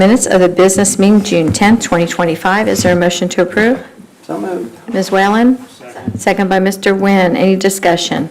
Minutes of the business meeting, June 10th, 2025. Is there a motion to approve? So moved. Ms. Whalen? Second by Mr. Nguyen. Any discussion?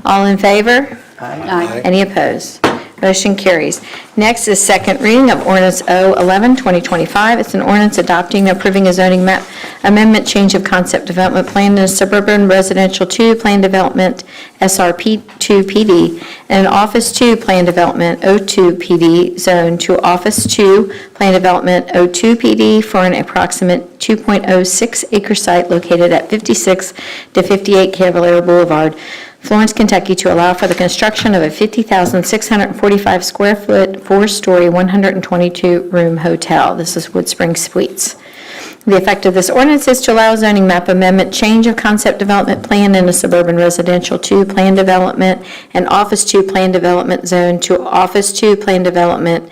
All in favor? Aye. Any opposed? Motion carries. Next is second reading of ordinance 011, 2025. It's an ordinance adopting and approving a zoning map amendment change of concept development plan in a suburban residential 2 plan development SRP 2 PD and an office 2 plan development O2 PD zone to office 2 plan development O2 PD for an approximate 2.06 acre site located at 56 to 58 Cavalier Boulevard, Florence, Kentucky, to allow for the construction of a 50,645 square foot, 4-story, 122-room hotel. This is Wood Spring Suites. The effect of this ordinance is to allow zoning map amendment change of concept development plan in a suburban residential 2 plan development and office 2 plan development zone to office 2 plan development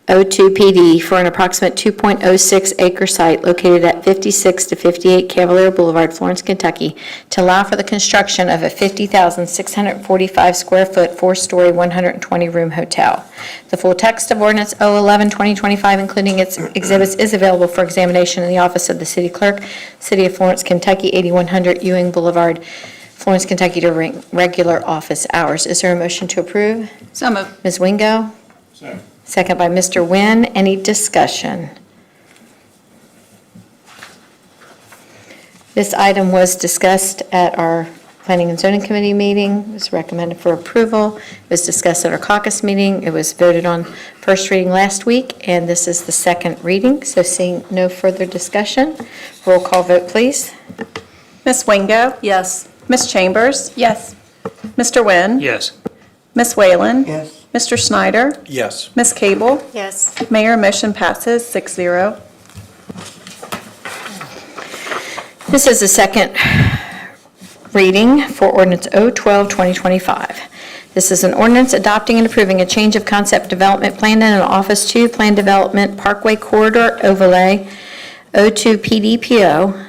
O2 PD for an approximate 2.06 acre site located at 56 to 58 Cavalier Boulevard, Florence, Kentucky, to allow for the construction of a 50,645 square foot, 4-story, 120-room hotel. The full text of ordinance 011-2025, including its exhibits, is available for examination in the office of the city clerk, City of Florence, Kentucky, 8100 Ewing Boulevard, Florence, Kentucky, during regular office hours. Is there a motion to approve? So moved. Ms. Wingo? Second. Second by Mr. Nguyen. Any discussion? This item was discussed at our Planning and Zoning Committee meeting. It was recommended for approval. It was discussed at our caucus meeting. It was voted on first reading last week, and this is the second reading. So seeing no further discussion, roll call vote, please. Ms. Wingo? Yes. Ms. Chambers? Yes. Mr. Nguyen? Yes. Ms. Whalen? Yes. Mr. Snyder? Yes. Ms. Cable? Yes. Mayor, motion passes 6-0. This is the second reading for ordinance 012-2025. This is an ordinance adopting and approving a change of concept development plan in an office 2 plan development Parkway Corridor Overlay O2 PDPO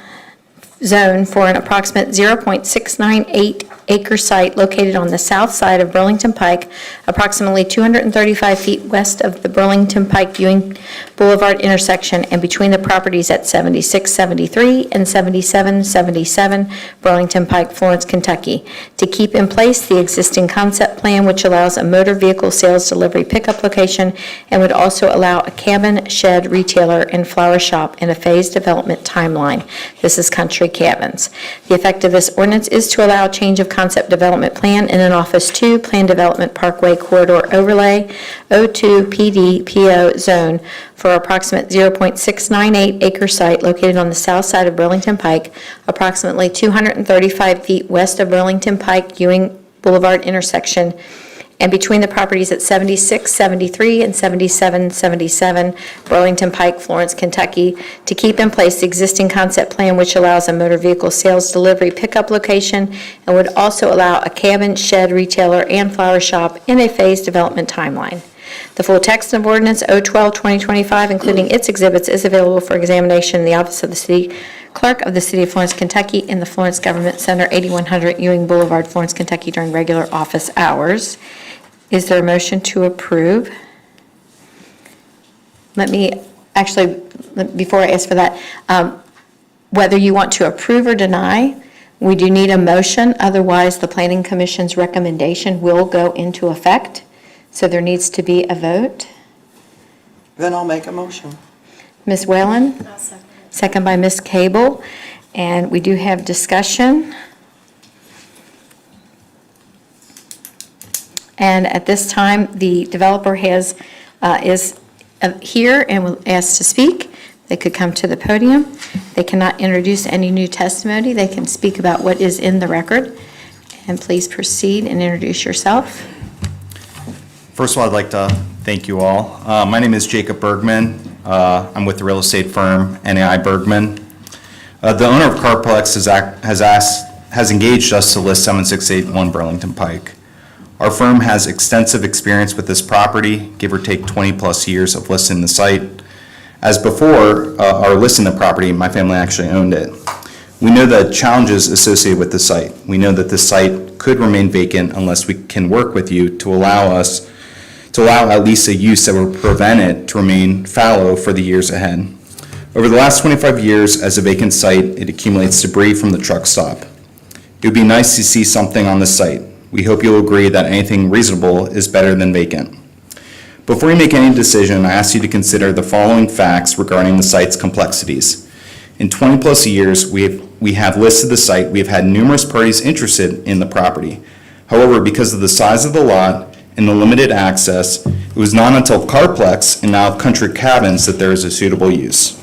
zone for an approximate 0.698 acre site located on the south side of Burlington Pike, approximately 235 feet west of the Burlington Pike Ewing Boulevard intersection and between the properties at 7673 and 7777 Burlington Pike, Florence, Kentucky, to keep in place the existing concept plan which allows a motor vehicle sales delivery pickup location and would also allow a cabin, shed, retailer, and flower shop in a phased development timeline. This is Country Cabins. The effect of this ordinance is to allow change of concept development plan in an office 2 plan development Parkway Corridor Overlay O2 PDPO zone for approximate 0.698 acre site located on the south side of Burlington Pike, approximately 235 feet west of Burlington Pike Ewing Boulevard intersection, and between the properties at 7673 and 7777 Burlington Pike, Florence, Kentucky, to keep in place the existing concept plan which allows a motor vehicle sales delivery pickup location and would also allow a cabin, shed, retailer, and flower shop in a phased development timeline. The full text of ordinance 012-2025, including its exhibits, is available for examination in the office of the city clerk of the City of Florence, Kentucky, in the Florence Government Center, 8100 Ewing Boulevard, Florence, Kentucky, during regular office hours. Is there a motion to approve? Before I ask for that, whether you want to approve or deny, we do need a motion, otherwise the Planning Commission's recommendation will go into effect. So there needs to be a vote. Then I'll make a motion. Ms. Whalen? Second by Ms. Cable. And we do have discussion. And at this time, the developer is here and will ask to speak. They could come to the podium. They cannot introduce any new testimony. They can speak about what is in the record. And please proceed and introduce yourself. First of all, I'd like to thank you all. My name is Jacob Bergman. I'm with the real estate firm NAI Bergman. The owner of Carplex has engaged us to list 7681 Burlington Pike. Our firm has extensive experience with this property, give or take 20 plus years of listing the site. As before our listing the property, my family actually owned it. We know the challenges associated with the site. We know that this site could remain vacant unless we can work with you to allow at least a use that would prevent it to remain fallow for the years ahead. Over the last 25 years, as a vacant site, it accumulates debris from the truck stop. It would be nice to see something on this site. We hope you'll agree that anything reasonable is better than vacant. Before you make any decision, I ask you to consider the following facts regarding the site's complexities. In 20-plus years, we have listed the site. We have had numerous parties interested in the property. However, because of the size of the lot and the limited access, it was not until Carplex and now Country Cabins that there is a suitable use.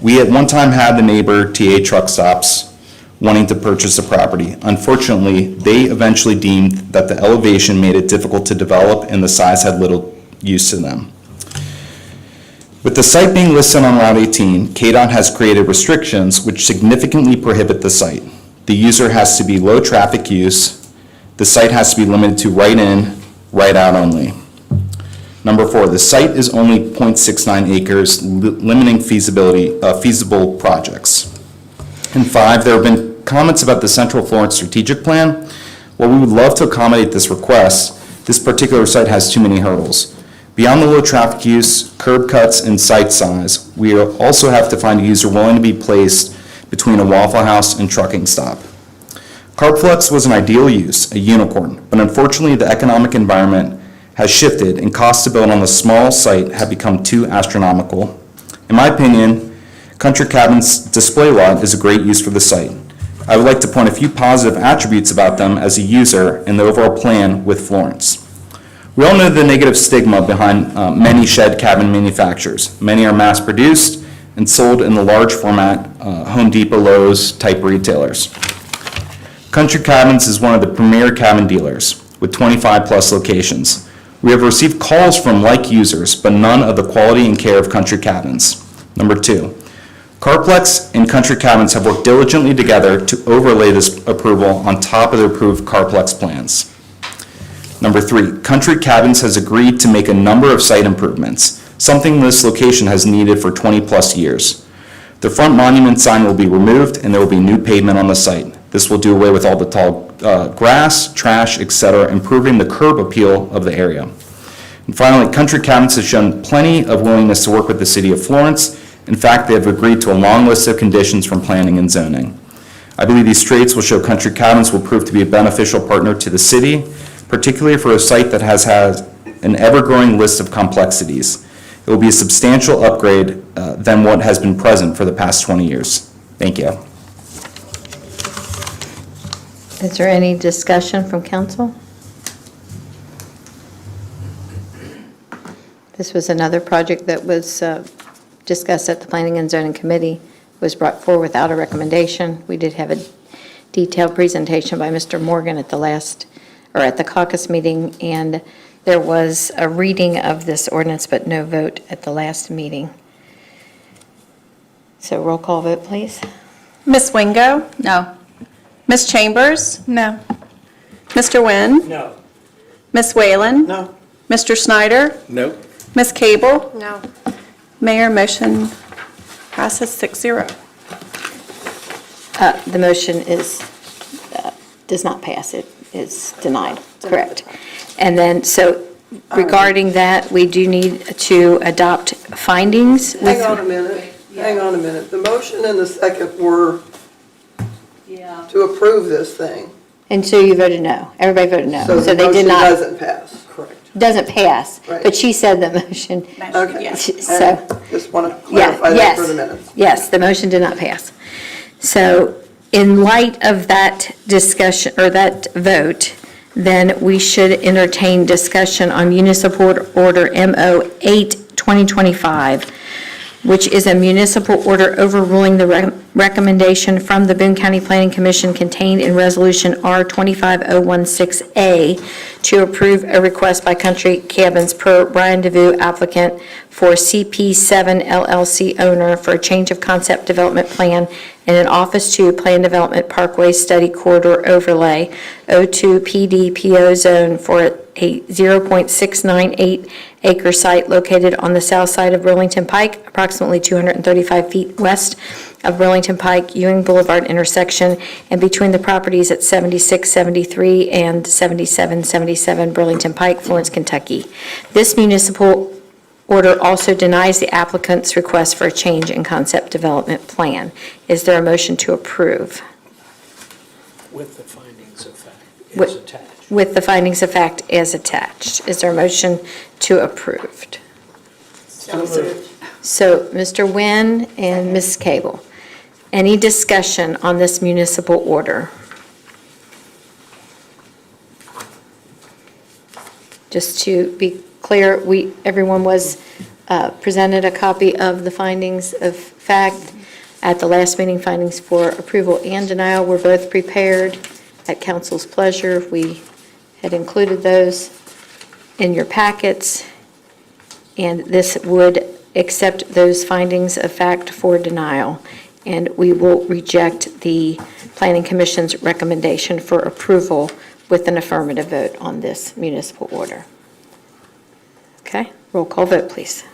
We at one time had the neighbor TA Truck Stops wanting to purchase the property. Unfortunately, they eventually deemed that the elevation made it difficult to develop and the size had little use to them. With the site being listed on Route 18, KDOT has created restrictions which significantly prohibit the site. The user has to be low traffic use. The site has to be limited to right in, right out only. Number 4, the site is only 0.69 acres, limiting feasible projects. And 5, there have been comments about the Central Florence strategic plan. While we would love to accommodate this request, this particular site has too many hurdles. Beyond the low traffic use, curb cuts, and site size, we also have to find a user willing to be placed between a Waffle House and trucking stop. Carplex was an ideal use, a unicorn, but unfortunately the economic environment has shifted and costs to build on the small site have become too astronomical. In my opinion, Country Cabins display lot is a great use for the site. I would like to point a few positive attributes about them as a user and the overall plan with Florence. We all know the negative stigma behind many shed cabin manufacturers. Many are mass-produced and sold in the large format Home Depot, Lowe's type retailers. Country Cabins is one of the premier cabin dealers with 25-plus locations. We have received calls from like users, but none of the quality and care of Country Cabins. Number 2, Carplex and Country Cabins have worked diligently together to overlay this approval on top of the approved Carplex plans. Number 3, Country Cabins has agreed to make a number of site improvements, something this location has needed for 20-plus years. The front monument sign will be removed and there will be new pavement on the site. This will do away with all the tall grass, trash, etc., improving the curb appeal of the area. And finally, Country Cabins has shown plenty of willingness to work with the City of Florence. In fact, they have agreed to a long list of conditions from planning and zoning. I believe these traits will show Country Cabins will prove to be a beneficial partner to the city, particularly for a site that has had an ever-growing list of complexities. It will be a substantial upgrade than what has been present for the past 20 years. Thank you. Is there any discussion from council? This was another project that was discussed at the Planning and Zoning Committee, was brought forward without a recommendation. We did have a detailed presentation by Mr. Morgan at the caucus meeting, and there was a reading of this ordinance, but no vote at the last meeting. So roll call vote, please. Ms. Wingo? No. Ms. Chambers? No. Mr. Nguyen? No. Ms. Whalen? No. Mr. Snyder? Nope. Ms. Cable? No. Mayor, motion passes 6-0. The motion does not pass. It is denied, correct. And then, so regarding that, we do need to adopt findings. Hang on a minute. The motion and the second were to approve this thing. And so you voted no. Everybody voted no. So the they did motion not. doesn't pass. Correct. Doesn't pass. Right. But she said the motion. Okay. So, I just want to yeah, clarify that yes. for the minutes. Yes, the motion did not pass. So in light of that discussion, or that vote, then we should entertain discussion on Municipal Order MO 8, 2025, which is a municipal order overruling the recommendation from the Boone County Planning Commission contained in Resolution R 25016A to approve a request by Country Cabins per Brian DeVue applicant for CP7 LLC owner for a change of concept development plan in an Office 2 Plan Development Parkway Study Corridor Overlay, O2 PD PO Zone for a 0.698 acre site located on the south side of Burlington Pike, approximately 235 feet west of Burlington Pike, Ewing Boulevard intersection, and between the properties at 7673 and 7777 Burlington Pike, Florence, Kentucky. This municipal order also denies the applicant's request for a change in concept development plan. Is there a motion to approve? With the findings of fact With- as attached. With the findings of fact as attached. Is there a motion to approve? So moved. So, Mr. Nguyen and Ms. Cable, any discussion on this municipal order? Just to be clear, everyone was presented a copy of the findings of fact at the last meeting. Findings for approval and denial were both prepared at council's pleasure. We had included those in your packets, and this would accept those findings of fact for denial, and we will reject the Planning Commission's recommendation for approval with an affirmative vote on this municipal order. Okay, roll call vote, please.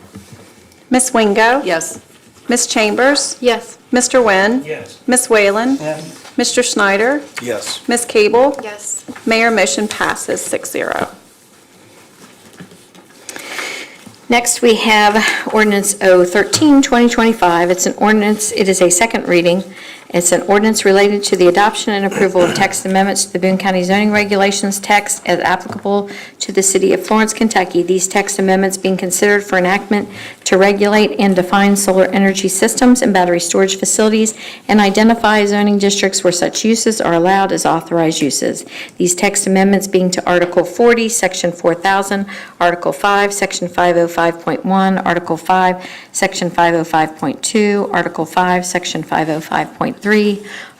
Ms. Wingo? Yes. Ms. Chambers? Yes. Mr. Nguyen? Yes. Ms. Whalen? Yes. Mr. Snyder? Yes. Ms. Cable? Yes. Mayor, motion passes 6-0. Next, we have ordinance 013, 2025. It's an ordinance, it is a second reading. It's an ordinance related to the adoption and approval of text amendments to the Boone County zoning regulations text as applicable to the city of Florence, Kentucky. These text amendments being considered for enactment to regulate and define solar energy systems and battery storage facilities and identify zoning districts where such uses are allowed as authorized uses. These text amendments being to Article 40, Section 4000, Article 5, Section 505.1, Article 5, Section 505.2, Article 5, Section 505.3,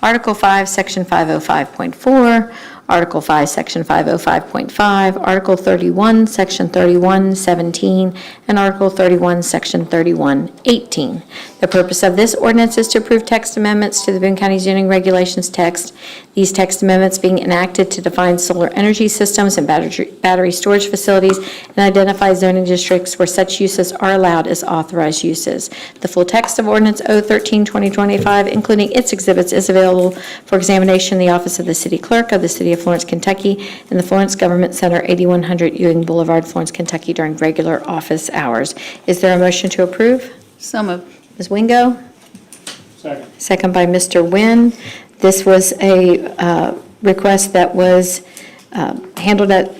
Article 5, Section 505.4, Article 5, Section 505.5, Article 31, Section 3117, and Article 31, Section 3118. The purpose of this ordinance is to approve text amendments to the Boone County zoning regulations text. These text amendments being enacted to define solar energy systems and battery storage facilities and identify zoning districts where such uses are allowed as authorized uses. The full text of ordinance 013, 2025, including its exhibits, is available for examination in the office of the city clerk of the city of Florence, Kentucky, in the Florence Government Center, 8100 Ewing Boulevard, Florence, Kentucky, during regular office hours. Is there a motion to approve? So moved. Ms. Wingo? Second. Second by Mr. Nguyen. This was a request that was handled at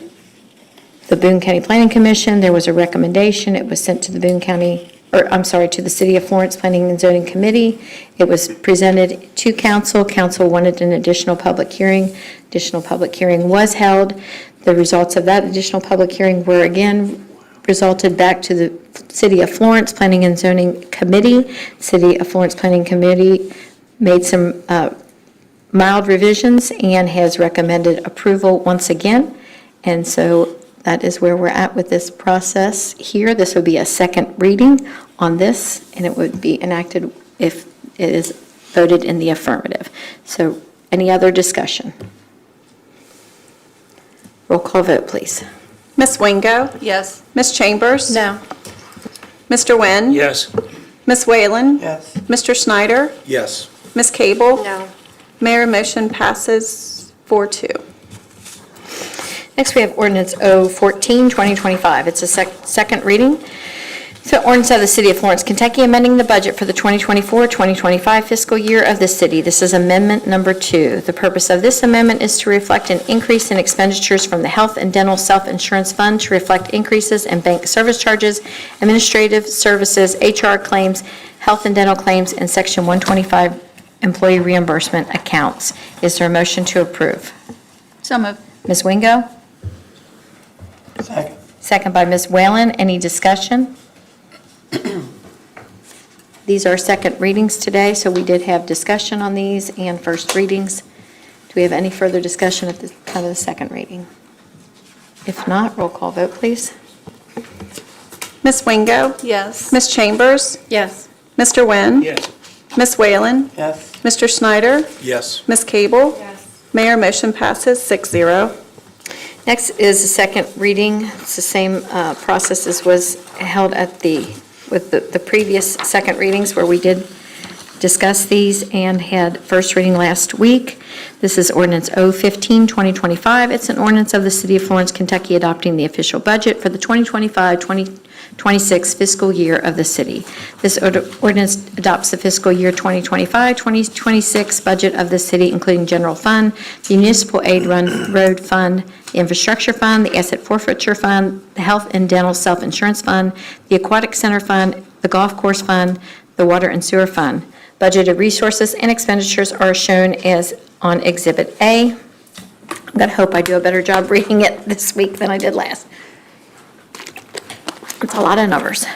the Boone County Planning Commission. There was a recommendation. It was sent to the to the City of Florence Planning and Zoning Committee. It was presented to council. Council wanted an additional public hearing. Additional public hearing was held. The results of that additional public hearing were again resulted back to the City of Florence Planning and Zoning Committee. City of Florence Planning Committee made some mild revisions and has recommended approval once again. And so that is where we're at with this process here. This would be a second reading on this, and it would be enacted if it is voted in the affirmative. So any other discussion? Roll call vote, please. Ms. Wingo? Yes. Ms. Chambers? No. Mr. Nguyen? Yes. Ms. Whalen? Yes. Mr. Snyder? Yes. Ms. Cable? No. Mayor, motion passes 4-2. Next, we have ordinance 014, 2025. It's a second reading. So ordinance of the City of Florence, Kentucky, amending the budget for the 2024-2025 fiscal year of the city. This is amendment number 2. The purpose of this amendment is to reflect an increase in expenditures from the Health and Dental Self-Insurance Fund to reflect increases in bank service charges, administrative services, HR claims, health and dental claims, and Section 125 employee reimbursement accounts. Is there a motion to approve? So moved. Ms. Wingo? Second. Second by Ms. Whalen. Any discussion? These are second readings today, so we did have discussion on these and first readings. Do we have any further discussion at the time of the second reading? If not, roll call vote, please. Ms. Wingo? Yes. Ms. Chambers? Yes. Mr. Nguyen? Yes. Ms. Whalen? Yes. Mr. Snyder? Yes. Ms. Cable? Yes. Mayor, motion passes 6-0. Next is the second reading. It's the same process as was held at with the previous second readings where we did discussed these and had first reading last week. This is ordinance 015, 2025. It's an ordinance of the City of Florence, Kentucky adopting the official budget for the 2025-2026 fiscal year of the city. This ordinance adopts the fiscal year 2025-2026 budget of the city, including general fund, the municipal aid road fund, the infrastructure fund, the asset forfeiture fund, the health and dental self-insurance fund, the aquatic center fund, the golf course fund, the water and sewer fund. Budgeted resources and expenditures are shown as on Exhibit A. I'm going to hope I do a better job reading it this week than I did last. It's a lot of numbers.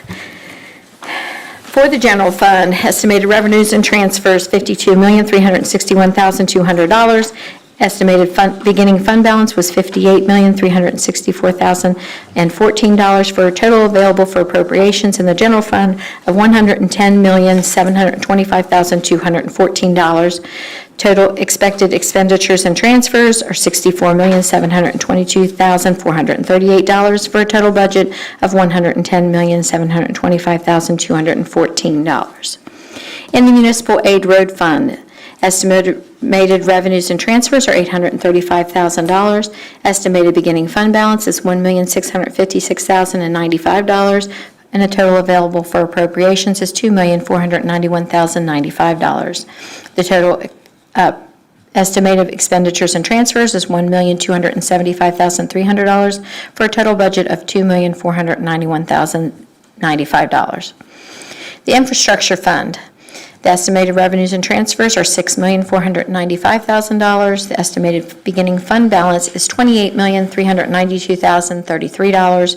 For the general fund, estimated revenues and transfers, $52,361,200. Estimated beginning fund balance was $58,364,014 for a total available for appropriations in the general fund of $110,725,214. Total expected expenditures and transfers are $64,722,438 for a total budget of $110,725,214. In the municipal aid road fund, estimated revenues and transfers are $835,000. Estimated beginning fund balance is $1,656,095, and the total available for appropriations is $2,491,095. The total estimated expenditures and transfers is $1,275,300 for a total budget of $2,491,095. The infrastructure fund. The estimated revenues and transfers are $6,495,000. The estimated beginning fund balance is $28,392,033.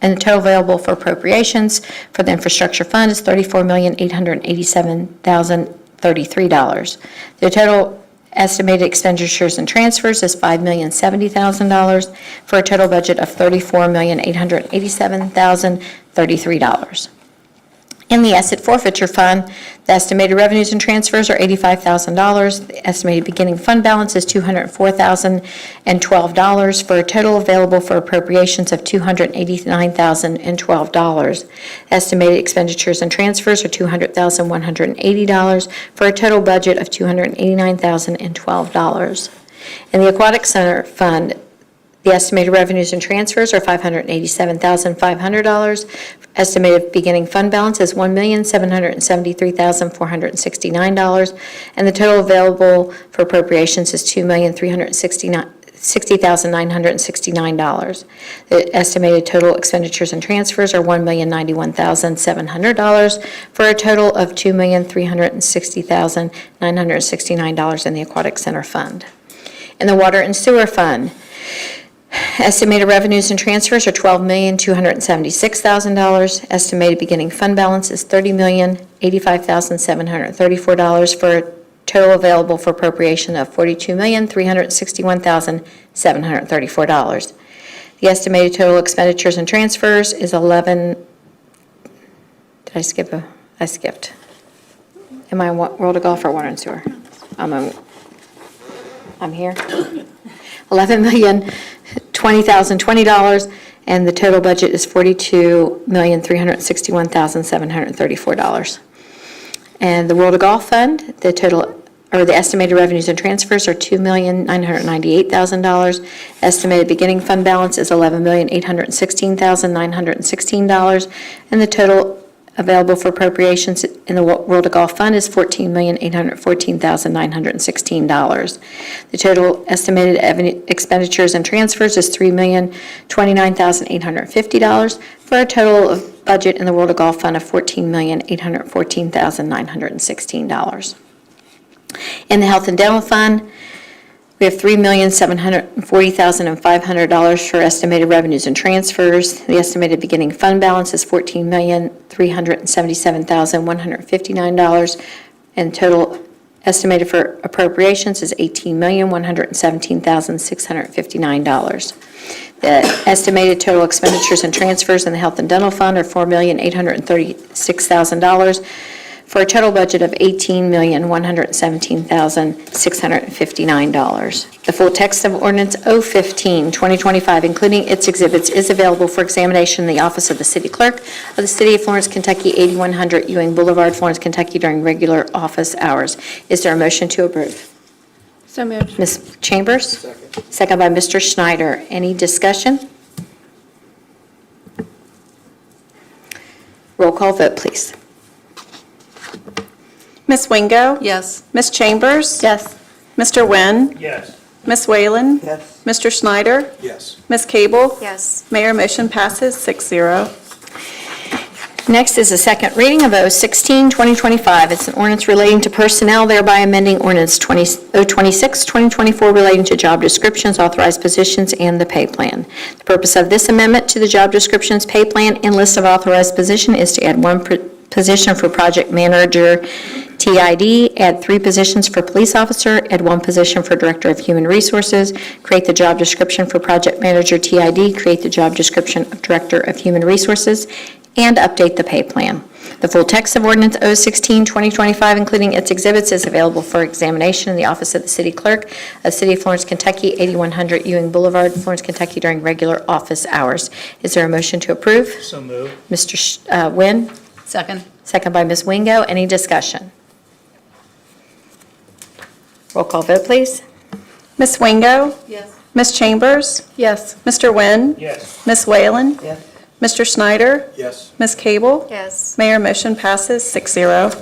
And the total available for appropriations for the infrastructure fund is $34,887,033. The total estimated expenditures and transfers is $5,070,000 for a total budget of $34,887,033. In the asset forfeiture fund, the estimated revenues and transfers are $85,000. The estimated beginning fund balance is $204,012 for a total available for appropriations of $289,012. Estimated expenditures and transfers are $200,180 for a total budget of $289,012. In the aquatic center fund, the estimated revenues and transfers are $587,500. Estimated beginning fund balance is $1,773,469, and the total available for appropriations is $2,360,969. The estimated total expenditures and transfers are $1,091,700 for a total of $2,360,969 in the aquatic center fund. In the water and sewer fund, estimated revenues and transfers are $12,276,000. Estimated beginning fund balance is $30,085,734 for a total available for appropriation of $42,361,734. The estimated total expenditures and transfers is I skipped. Am I in World of Golf or water and sewer? I'm here. $11,020,020, and the total budget is $42,361,734. And the World of Golf Fund, the estimated revenues and transfers are $2,998,000. Estimated beginning fund balance is $11,816,916, and the total available for appropriations in the World of Golf Fund is $14,814,916. The total estimated expenditures and transfers is $3,029,850 for a total of budget in the World of Golf Fund of $14,814,916. In the Health and Dental Fund, we have $3,740,500 for estimated revenues and transfers. The estimated beginning fund balance is $14,377,159, and total estimated for appropriations is $18,117,659. The estimated total expenditures and transfers in the Health and Dental Fund are $4,836,000 for a total budget of $18,117,659. The full text of ordinance 015, 2025, including its exhibits, is available for examination in the office of the city clerk of the city of Florence, Kentucky, 8100 Ewing Boulevard, Florence, Kentucky, during regular office hours. Is there a motion to approve? So moved. Ms. Chambers? Second by Mr. Schneider. Any discussion? Roll call vote, please. Ms. Wingo? Yes. Ms. Chambers? Yes. Mr. Wynn? Yes. Ms. Whalen? Yes. Mr. Schneider? Yes. Ms. Cable? Yes. Mayor, motion passes 6-0. Next is the second reading of 016, 2025. It's an ordinance relating to personnel, thereby amending ordinance 026, 2024, relating to job descriptions, authorized positions, and the pay plan. The purpose of this amendment to the job descriptions, pay plan, and list of authorized position is to add one position for project manager TID, add 3 positions for police officer, add 1 position for director of human resources, create the job description for project manager TID, create the job description of director of human resources, and update the pay plan. The full text of ordinance 016, 2025, including its exhibits, is available for examination in the office of the city clerk of the city of Florence, Kentucky, 8100 Ewing Boulevard, Florence, Kentucky, during regular office hours. Is there a motion to approve? So moved. Mr. Wynn? Second. Second by Ms. Wingo. Any discussion? Roll call vote, please. Ms. Wingo? Yes. Ms. Chambers? Yes. Mr. Wynn? Yes. Ms. Whalen? Yes. Mr. Schneider? Yes. Ms. Cable? Yes. Mayor, motion passes 6-0.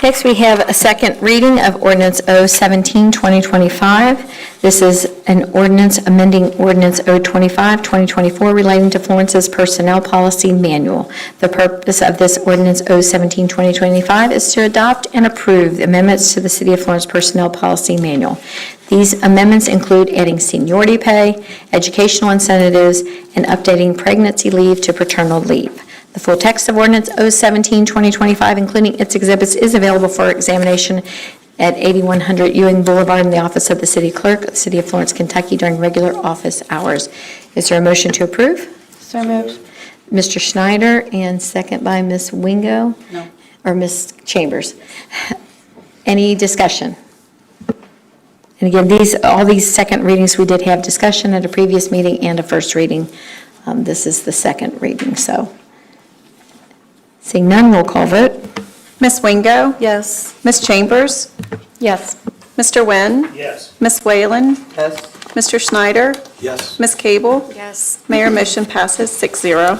Next, we have a second reading of ordinance 017, 2025. This is an ordinance amending ordinance 025, 2024, relating to Florence's personnel policy manual. The purpose of this ordinance 017, 2025 is to adopt and approve the amendments to the City of Florence Personnel Policy Manual. These amendments include adding seniority pay, educational incentives, and updating pregnancy leave to paternal leave. The full text of ordinance 017, 2025, including its exhibits, is available for examination at 8100 Ewing Boulevard in the office of the city clerk of the city of Florence, Kentucky, during regular office hours. Is there a motion to approve? So moved. Mr. Schneider, and second by Ms. Wingo? No. Or Ms. Chambers. Any discussion? And again, all these second readings, we did have discussion at a previous meeting and a first reading. This is the second reading, so. Seeing none, roll call vote. Ms. Wingo? Yes. Ms. Chambers? Yes. Mr. Wynn? Yes. Ms. Whalen? Yes. Mr. Schneider? Yes. Ms. Cable? Yes. Mayor, motion passes 6-0.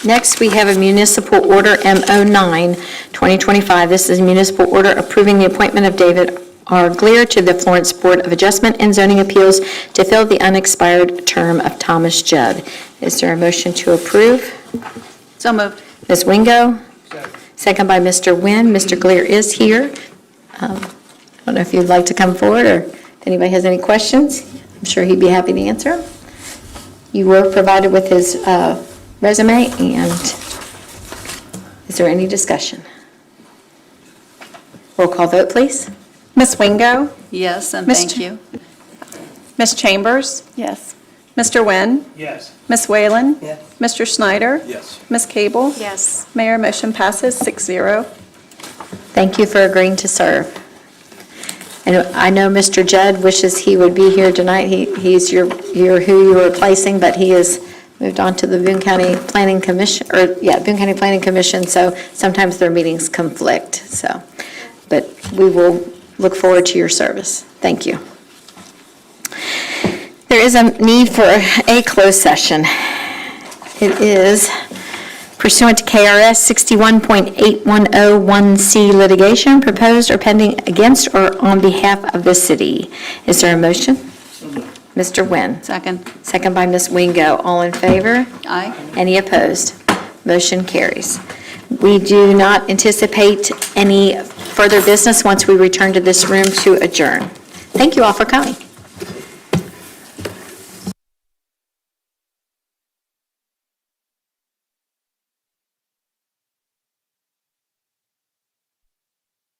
Next, we have a municipal order M09, 2025. This is a municipal order approving the appointment of David R. Glear to the Florence Board of Adjustment and Zoning Appeals to fill the unexpired term of Thomas Judd. Is there a motion to approve? So moved. Ms. Wingo? Second. Second by Mr. Wynn. Mr. Glear is here. I don't know if you'd like to come forward, or if anybody has any questions. I'm sure he'd be happy to answer them. You were provided with his resume, and is there any discussion? Roll call vote, please. Ms. Wingo? Yes, and Ms. thank Ch- you. Ms. Chambers? Yes. Mr. Wynn? Yes. Ms. Whalen? Yes. Mr. Schneider? Yes. Ms. Cable? Yes. Mayor, motion passes 6-0. Thank you for agreeing to serve. And I know Mr. Judd wishes he would be here tonight. He's who you're replacing, but he has moved on to the Boone County Planning Commission, Boone County Planning Commission, so sometimes their meetings conflict, so. But we will look forward to your service. Thank you. There is a need for a closed session. It is pursuant to KRS 61.8101C litigation proposed or pending against or on behalf of the city. Is there a motion? Mr. Wynn. Second. Second by Ms. Wingo. All in favor? Aye. Any opposed? Motion carries. We do not anticipate any further business once we return to this room to adjourn. Thank you all for coming.